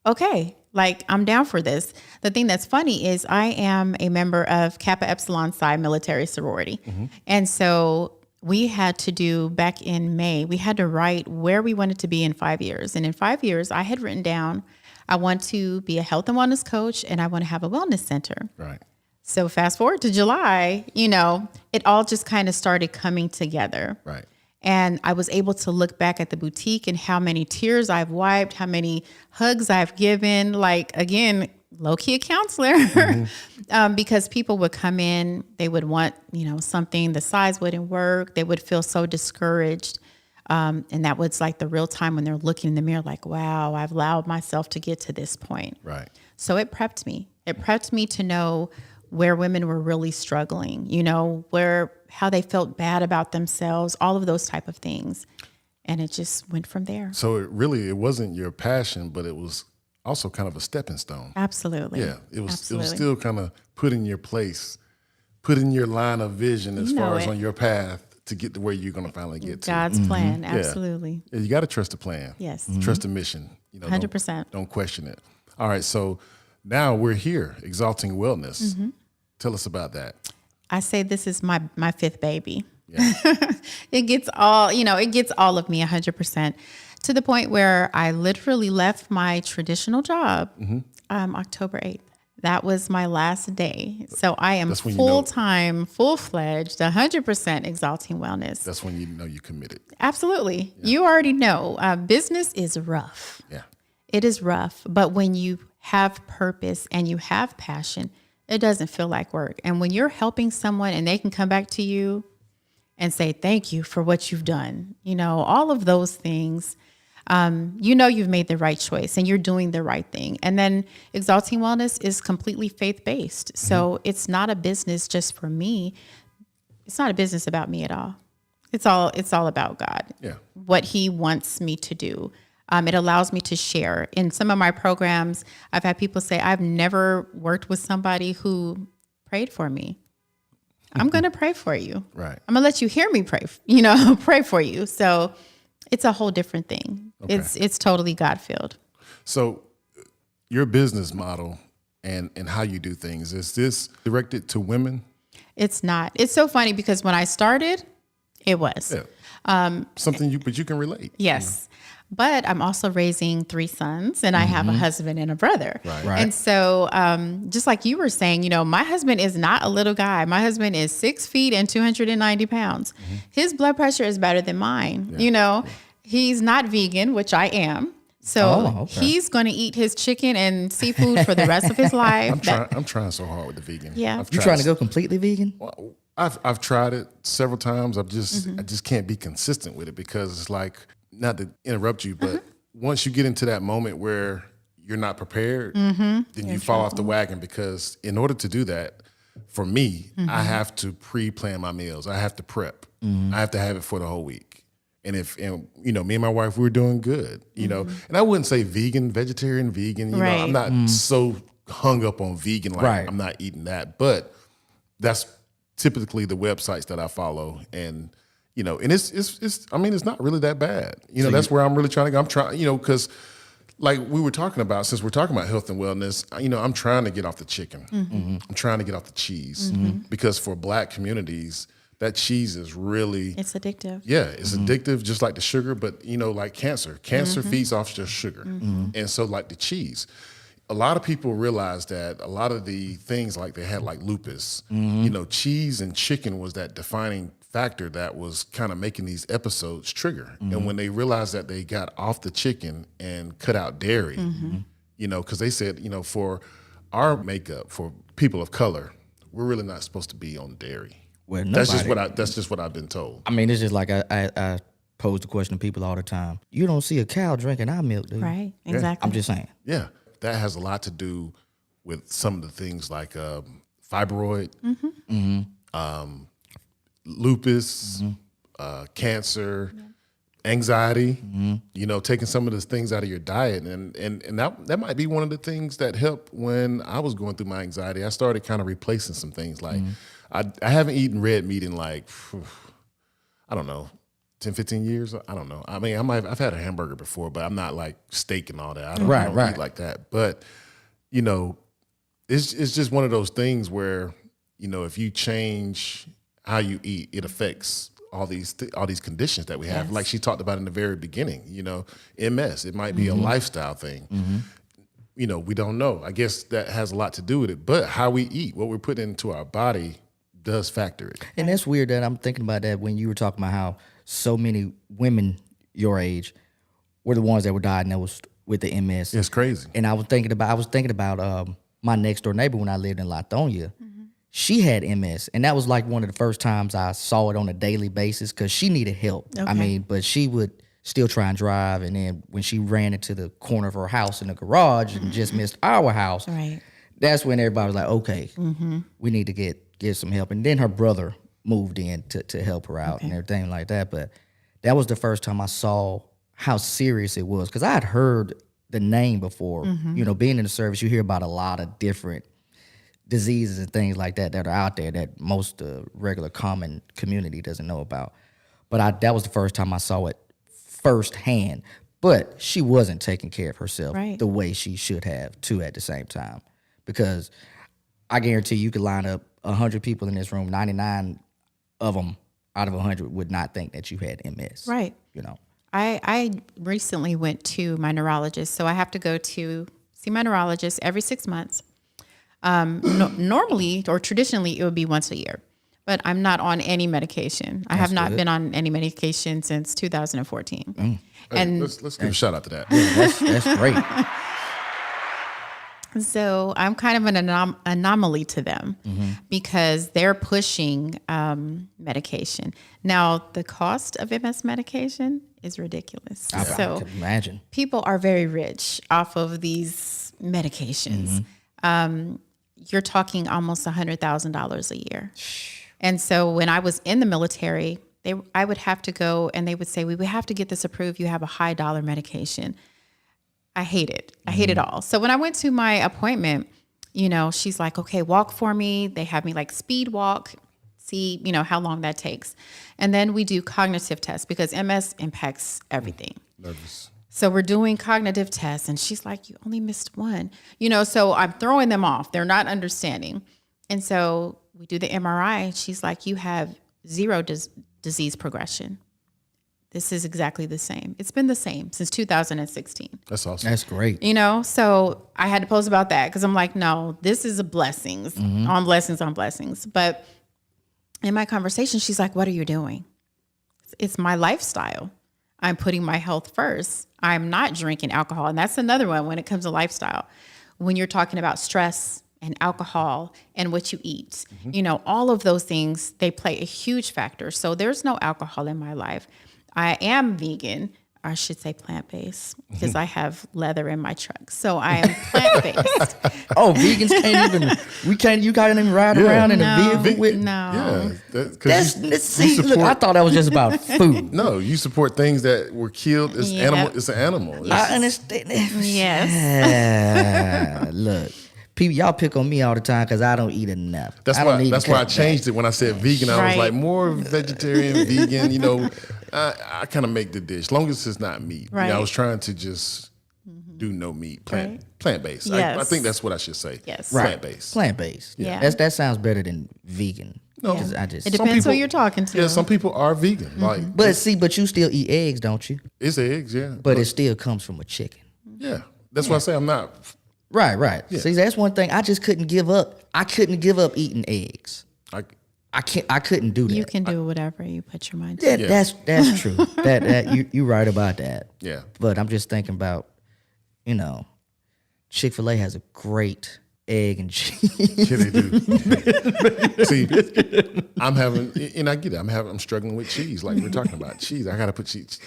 okay, like I'm down for this. The thing that's funny is I am a member of Kappa Epsilon Psi military sorority. And so we had to do back in May, we had to write where we wanted to be in 5 years. And in 5 years, I had written down, I want to be a health and wellness coach and I want to have a wellness center. Right. So fast forward to July, it all just kind of started coming together. Right. And I was able to look back at the boutique and how many tears I've wiped, how many hugs I've given, like, again, low-key a counselor, because people would come in, they would want, something, the size wouldn't work. They would feel so discouraged. And that was like the real time when they're looking in the mirror, like, wow, I've allowed myself to get to this point. Right. So it prepped me. It prepped me to know where women were really struggling, how they felt bad about themselves, all of those type of things. And it just went from there. So it wasn't your passion, but it was also kind of a stepping stone. Absolutely. Yeah. It was Absolutely. still kind of put in your place, put in your line of vision as far as it. on your path to get to where you're going to finally get to. God's plan. Absolutely. Yeah, you got to trust the plan. Yes. Trust the mission. 100%. Don't question it. All right. So now we're here, Exalting Wellness. Tell us about that. I say this is my fifth baby. Yeah. It gets all of me 100%, to the point where I literally left my traditional job October 8th. That was my last day. So I am That's when you know- full-time, full-fledged, 100% Exalting Wellness. That's when you know you committed. Absolutely. Yeah. You already know business is rough. Yeah. It is rough. But when you have purpose and you have passion, it doesn't feel like work. And when you're helping someone and they can come back to you and say, thank you for what you've done, all of those things, you've made the right choice and you're doing the right thing. And then Exalting Wellness is completely faith-based. So it's not a business just for me. It's not a business about me at all. It's all about God. Yeah. What He wants me to do. It allows me to share. In some of my programs, I've had people say, I've never worked with somebody who prayed for me. I'm going to pray for you. Right. I'm going to let you hear me pray, pray for you. So it's a whole different thing. Okay. It's totally God-filled. So your business model and how you do things, is this directed to women? It's not. It's so funny because when I started, it was. Yeah. But you can relate. Yes. But I'm also raising 3 sons, and I have a husband and a brother. Right. And so just like you were saying, my husband is not a little guy. My husband is 6 feet and 290 pounds. His blood pressure is better than mine. Yeah. He's not vegan, which I am. So he's going to eat his chicken and seafood for the rest of his life. I'm trying so hard with the vegan. Yeah. You trying to go completely vegan? Well, I've tried it several times. I just can't be consistent with it because it's like, not to interrupt you, but once you get into that moment where you're not prepared, then you fall off the wagon, because in order to do that, for me, I have to pre-plan my meals. I have to prep. I have to have it for the whole week. And me and my wife, we were doing good, and I wouldn't say vegetarian, vegan, Right. I'm not so hung up on vegan, like Right. I'm not eating that, but that's typically the websites that I follow. And and it's not really that bad. That's where I'm really trying to go. I'm trying, because like we were talking about, since we're talking about health and wellness, I'm trying to get off the chicken. I'm trying to get off the cheese, because for Black communities, that cheese is really, It's addictive. yeah, it's addictive, just like the sugar, but like cancer feeds off just sugar. And so like the cheese, a lot of people realize that a lot of the things like they had like lupus, cheese and chicken was that defining factor that was kind of making these episodes trigger. And when they realized that they got off the chicken and cut out dairy, because they said, for our makeup, for people of color, we're really not supposed to be on dairy. Well, That's just what I've been told. I mean, it's just like I pose the question to people all the time. You don't see a cow drinking our milk, do you? Right. Exactly. I'm just saying. Yeah, that has a lot to do with some of the things like fibroid, lupus, cancer, anxiety, taking some of the things out of your diet. And that might be one of the things that helped when I was going through my anxiety. I started kind of replacing some things. Like I haven't eaten red meat in like, I don't know, 10, 15 years. I don't know. I mean, I've had a hamburger before, but I'm not like steak and all that. I don't eat like that. But, it's just one of those things where, if you change how you eat, it affects all these conditions that we have. Yes. Like she talked about in the very beginning, MS, it might be a lifestyle thing. We don't know. I guess that has a lot to do with it, but how we eat, what we're putting into our body does factor it. And that's weird that I'm thinking about that when you were talking about how so many women your age were the ones that were diagnosed with the MS. It's crazy. And I was thinking about my next door neighbor when I lived in Lithonia. She had MS, and that was like one of the first times I saw it on a daily basis because she needed help. Okay. I mean, but she would still try and drive, and then when she ran into the corner of her house in the garage and just missed our house, Right. that's when everybody was like, okay, we need to get some help. And then her brother moved in to help her out and everything like that. But that was the first time I saw how serious it was, because I had heard the name before. Being in the service, you hear about a lot of different diseases and things like that are out there that most regular common community doesn't know about. But that was the first time I saw it firsthand. But she wasn't taking care of herself the way she should have too at the same time. Because I guarantee you could line up 100 people in this room, 99 of them out of 100 would not think that you had MS. Right. I recently went to my neurologist, so I have to go to see my neurologist every 6 months. Normally or traditionally it would be once a year, but I'm not on any medication. I have not been on any medication since 2014. And let's give a shout out to that. That's great. So I'm kind of an anomaly to them because they're pushing medication. Now, the cost of MS medication is ridiculous. I So can imagine. people are very rich off of these medications. You're talking almost $100,000 a year. And so when I was in the military, I would have to go and they would say, we would have to get this approved. You have a high dollar medication. I hate it. I hate it all. So when I went to my appointment, she's like, okay, walk for me. They have me like speed walk, see, how long that takes. And then we do cognitive tests because MS impacts everything. Nervous. So we're doing cognitive tests and she's like, you only missed one, so I'm throwing them off. They're not understanding. And so we do the MRI. She's like, you have zero disease progression. This is exactly the same. It's been the same since 2016. That's awesome. That's great. So I had to post about that because I'm like, no, this is a blessings on blessings on blessings. But in my conversation, she's like, what are you doing? It's my lifestyle. I'm putting my health first. I'm not drinking alcohol. And that's another one when it comes to lifestyle. When you're talking about stress and alcohol and what you eat, all of those things, they play a huge factor. So there's no alcohol in my life. I am vegan. I should say plant-based because I have leather in my truck. So I am plant-based. Oh, vegans you can't even ride around in a vehicle with. No. Yeah. Look, I thought that was just about food. No, you support things that were killed. It's animal. It's an animal. I understand. Yes. Yeah. Look, people, y'all pick on me all the time because I don't eat enough. That's why I changed it when I said vegan. I was like more vegetarian, vegan. I kind of make the dish, as long as it's not meat. Right. I was trying to just do no meat, plant-based. Yes. I think that's what I should say. Yes. Plant-based. Plant-based. Yeah. That sounds better than vegan. No. It depends who you're talking to. Yeah, some people are vegan. But you still eat eggs, don't you? It's eggs, yeah. But it still comes from a chicken. Yeah, that's why I say I'm not. Right. Yeah. See, that's one thing I just couldn't give up. I couldn't give up eating eggs. I couldn't do that. You can do whatever you put your mind to. That's true. You're right about that. Yeah. But I'm just thinking about, Chick-fil-A has a great egg and cheese. Yeah, they do. See, I'm struggling with cheese. Like we're talking about cheese. I gotta put cheese.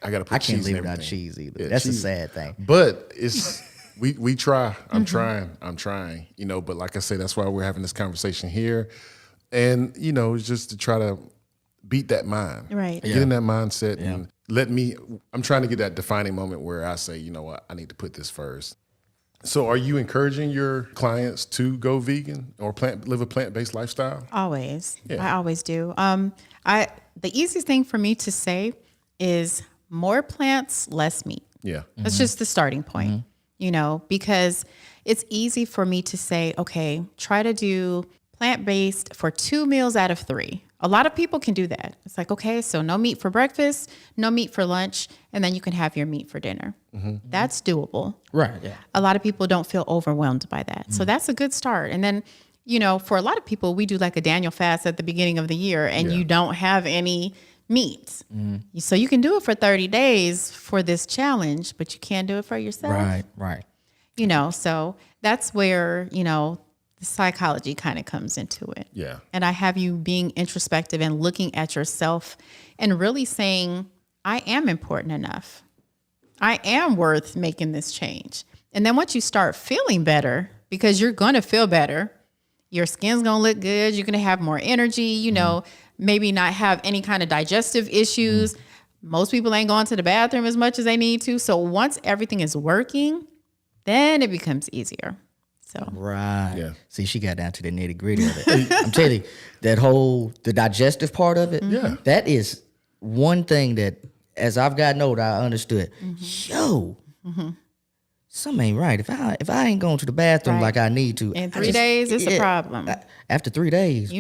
I can't live without everything. cheese either. Yeah, That's cheese. a sad thing. But it's we try. I'm trying. But like I say, that's why we're having this conversation here. And, it's just to try to beat that mind. Right. Get in that mindset and I'm trying to get that defining moment where I say, you know what, I need to put this first. So are you encouraging your clients to go vegan or live a plant-based lifestyle? Always. Yeah. I always do. The easiest thing for me to say is more plants, less meat. Yeah. That's just the starting point, because it's easy for me to say, okay, try to do plant-based for 2 meals out of 3. A lot of people can do that. It's like, okay, so no meat for breakfast, no meat for lunch, and then you can have your meat for dinner. That's doable. Right. Yeah. A lot of people don't feel overwhelmed by that. So that's a good start. And then, for a lot of people, we do like a Daniel fast at the beginning of the year and you don't have any meat. So you can do it for 30 days for this challenge, but you can't do it for yourself. Right. So that's where, the psychology kind of comes into it. Yeah. And I have you being introspective and looking at yourself and really saying, I am important enough. I am worth making this change. And then once you start feeling better, because you're going to feel better, your skin's going to look good. You're going to have more energy, maybe not have any kind of digestive issues. Most people ain't going to the bathroom as much as they need to. So once everything is working, then it becomes easier. So. Right. Yeah. See, she got down to the nitty gritty of it. I'm telling you, the digestive part of it, that is one thing that as I've gotten older, I understood. Yo, something ain't right. If I ain't going to the bathroom like I need to. In 3 days, it's a problem. After 3 days.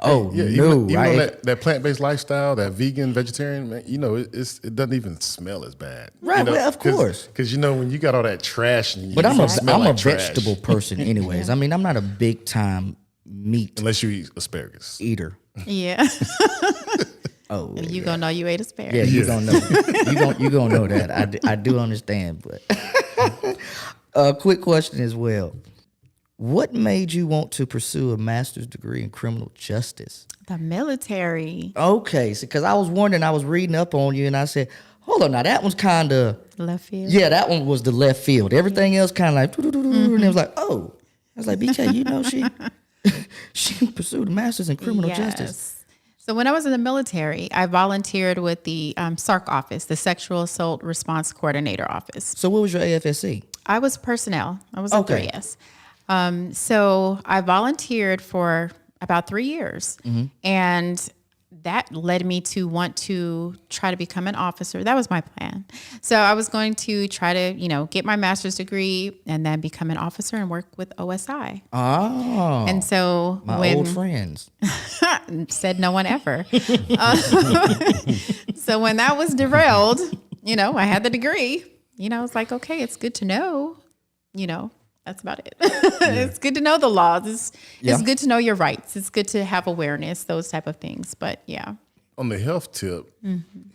Oh, Yeah, no. even on that plant-based lifestyle, that vegan, vegetarian, man, it doesn't even smell as bad. Right, well, of course. Because, when you got all that trash. And But I'm a trash. vegetable person anyways. I mean, I'm not a big time meat Unless you eat asparagus. eater. Yeah. Oh, You gonna know you ate asparagus. yeah, you gonna know. you gonna know that. I do understand, but a quick question as well. What made you want to pursue a master's degree in criminal justice? The military. Okay, because I was wondering, I was reading up on you, and I said, hold on, now that one's kind of Left field. Yeah, that one was the left field. Everything else kind of like, and it was like, oh, I was like, BK, she pursued a master's in criminal justice. So when I was in the military, I volunteered with the SARC office, the Sexual Assault Response Coordinator office. So what was your AFSC? I was personnel. I was Okay. a 3S. So I volunteered for about 3 years. And that led me to want to try to become an officer. That was my plan. So I was going to try to, get my master's degree and then become an officer and work with OSI. Oh, And so my old friends. said no one ever. So when that was derailed, I had the degree. I was like, okay, it's good to know. That's about it. It's good to know the laws. It's good to know your rights. It's good to have awareness, those type of things. But yeah. On the health tip,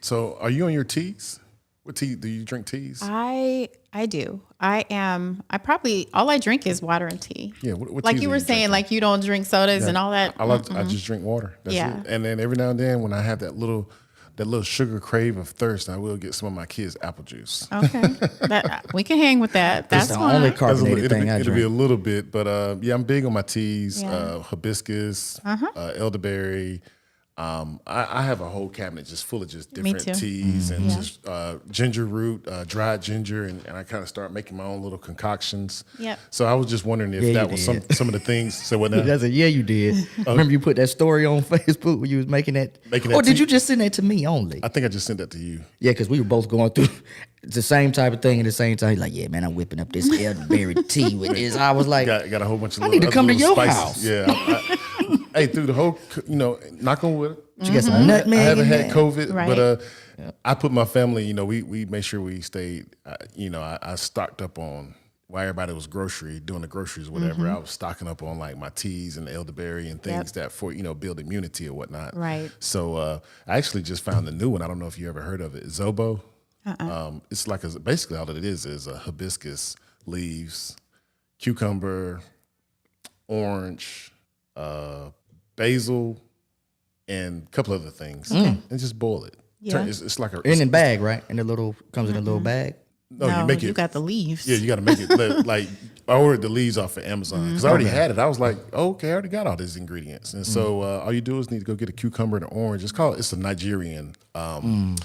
so are you on your teas? What tea? Do you drink teas? I do. All I drink is water and tea. Yeah. What Like teas you are were saying, drinking? like you don't drink sodas and all that. I just drink water. That's Yeah. it. And then every now and then when I have that little sugar crave of thirst, I will get some of my kids' apple juice. Okay. We can hang with that. That's the fine. only carbonated thing I it'll be a drink. little bit, but I'm big on my teas, Yeah. hibiscus, elderberry. I have a whole cabinet just full of just Me different too. teas and just ginger root, dried ginger, and I kind of start making my own little concoctions. Yep. So I was just wondering if Yeah, that you was did. some of the things. So what now? That's yeah, you did. Remember you put that story on Facebook where you was making that? Making that Or did tea? you just send that to me only? I think I just sent that to you. Yeah, because we were both going through the same type of thing at the same time. He's like, yeah, man, I'm whipping up this elderberry tea with this. I was like, Got a whole bunch of. I need to other come to little your spices. house. Yeah. Hey, through the whole, knock on wood. you got some nutmeg I haven't in had there. COVID, Right. but I put my family. We made sure we stayed. I stocked up on while everybody was doing the groceries, or whatever. I was stocking up on like my teas and elderberry and things that for build immunity or whatnot. Right. So I actually just found a new one. I don't know if you ever heard of it, Zobo. It's like basically all that it is hibiscus leaves, cucumber, orange, basil, and a couple other things, and just boil it. Yeah. It's like a In a bag, right? And the little comes in a little bag. No, you make it. You got the leaves. Yeah, you got to make it like I ordered the leaves off of Amazon because I already had it. I was like, okay, I already got all these ingredients, and so all you do is need to go get a cucumber and an orange. It's a Nigerian. One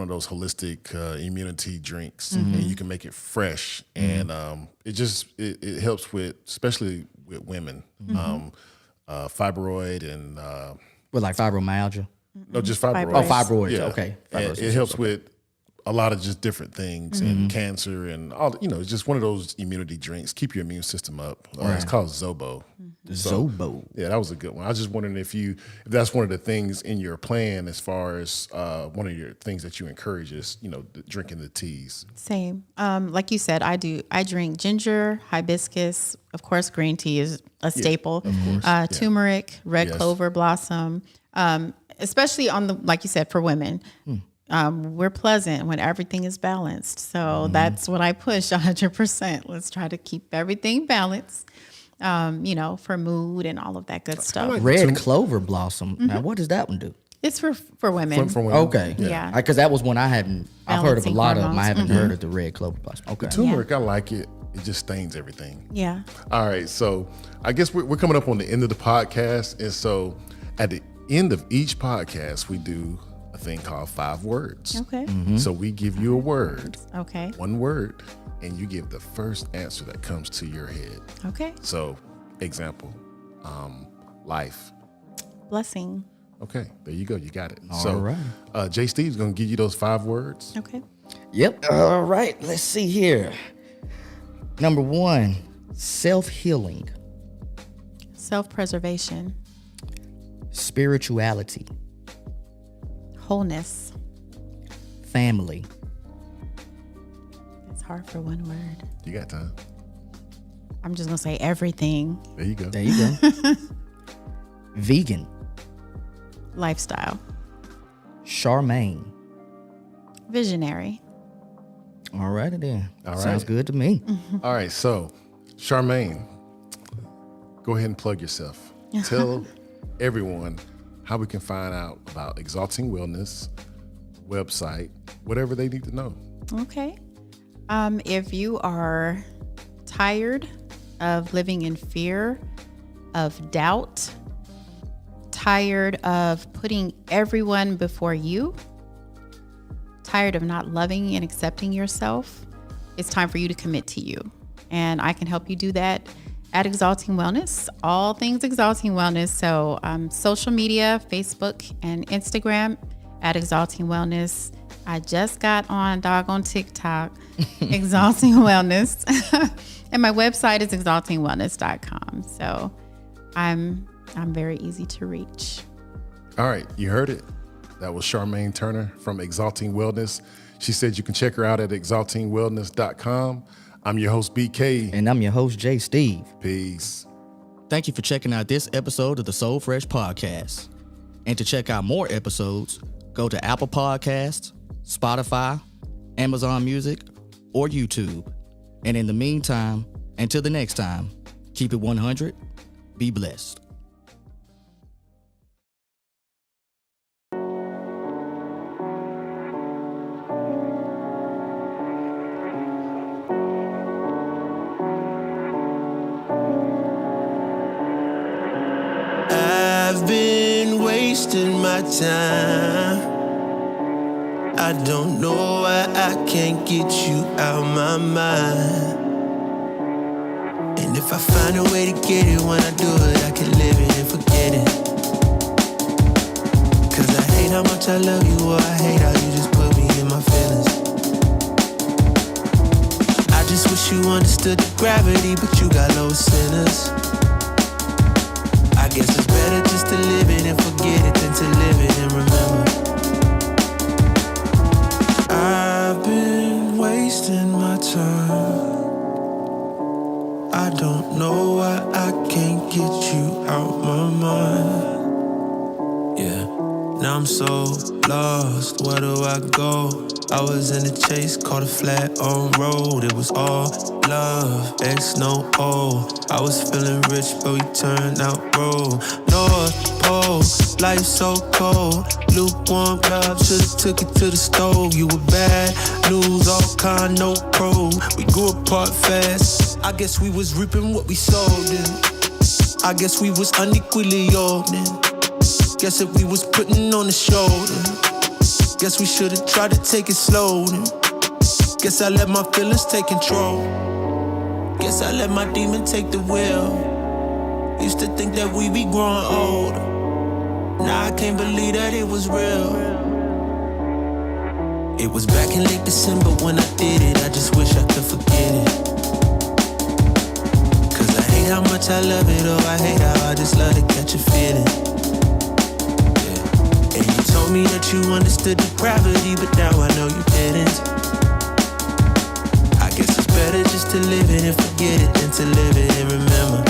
of those holistic immunity drinks, and you can make it fresh, and it helps with, especially with women, fibroid and With like fibromyalgia. no, just fibroids. Fibroids. Oh, fibroids. Yeah. Okay. And Fibroids. it helps with a lot of just different things and cancer and all. It's just one of those immunity drinks. Keep your immune system up. It's called Zobo. Zobo. Yeah, that was a good one. I was just wondering if that's one of the things in your plan as far as one of your things that you encourage is, drinking the teas. Same. Like you said, I drink ginger, hibiscus, of course, green tea is a staple. Of course. Turmeric, red Yes. clover blossom, especially like you said, for women. We're pleasant when everything is balanced. So that's what I push 100%. Let's try to keep everything balanced, for mood and all of that good stuff. like- Red clover blossom. Now, what does that one do? It's for women. From women. Okay. Yeah. Because that was one I hadn't. I've heard of a Balancing lot of them. I hormones. haven't heard of the red clover blossom. Okay. Turmeric, I like it. It just stains everything. Yeah. All right, so I guess we're coming up on the end of the podcast, and so at the end of each podcast, we do a thing called 5 words. Okay. So we give you a word, Okay. one word, and you give the first answer that comes to your head. Okay. So, example, life. Blessing. Okay, there you go. You got it. All right. Jay Steve's gonna give you those 5 words. Okay. Yep. All right. Let's see here. Number 1, self-healing, Self-preservation. spirituality, Wholeness. family, It's hard for one word. You got time. I'm just going to say everything. There you go. there you go, vegan, Lifestyle. Charmaine. Visionary. All righty then. All Sounds right. good to me. All right, so Charmaine, go ahead and plug yourself. Tell everyone how we can find out about Exalting Wellness website, whatever they need to know. Okay. If you are tired of living in fear, of doubt, tired of putting everyone before you, tired of not loving and accepting yourself, it's time for you to commit to you. And I can help you do that at Exalting Wellness, all things Exalting Wellness. So social media, Facebook and Instagram at Exalting Wellness. I just got on doggone TikTok, Exalting Wellness. And my website is exaltingwellness.com. So I'm very easy to reach. All right, you heard it. That was Charmaine Turner from Exalting Wellness. She said you can check her out at exaltingwellness.com. I'm your host, BK. And I'm your host, J. Steve. Peace. Thank you for checking out this episode of the Soul Fresh Podcast. And to check out more episodes, go to Apple Podcasts, Spotify, Amazon Music, or YouTube. And in the meantime, until the next time, keep it 100, be blessed. I've been wasting my time. I don't know why I can't get you out my mind. And if I find a way to get it, when I do it, I can live it and forget it. Cause I hate how much I love you, or I hate how you just put me in my feelings. I just wish you understood the gravity, but you got low sinners. I guess it's better just to live it and forget it than to live it and remember. I've been wasting my time. I don't know why I can't get you out my mind. Yeah, now I'm so lost, where do I go? I was in the chase, caught a flat on road. It was all love, X no O. I was feeling rich, but we turned out broke. North Pole, life so cold. Lukewarm love, should've took it to the stove. You were bad news, all kind, no pro. We grew apart fast. I guess we was reaping what we sowed in. I guess we was unequally yoked in. Guess if we was putting on the shoulder. Guess we should've tried to take it slow then. Guess I let my feelings take control. Guess I let my demon take the wheel. Used to think that we be growing older. Now I can't believe that it was real. It was back in late December when I did it. I just wish I could forget it. Cause I hate how much I love it, or I hate how I just love to catch a feeling. And you told me that you understood the gravity, but now I know you didn't. I guess it's better just to live it and forget it than to live it and remember.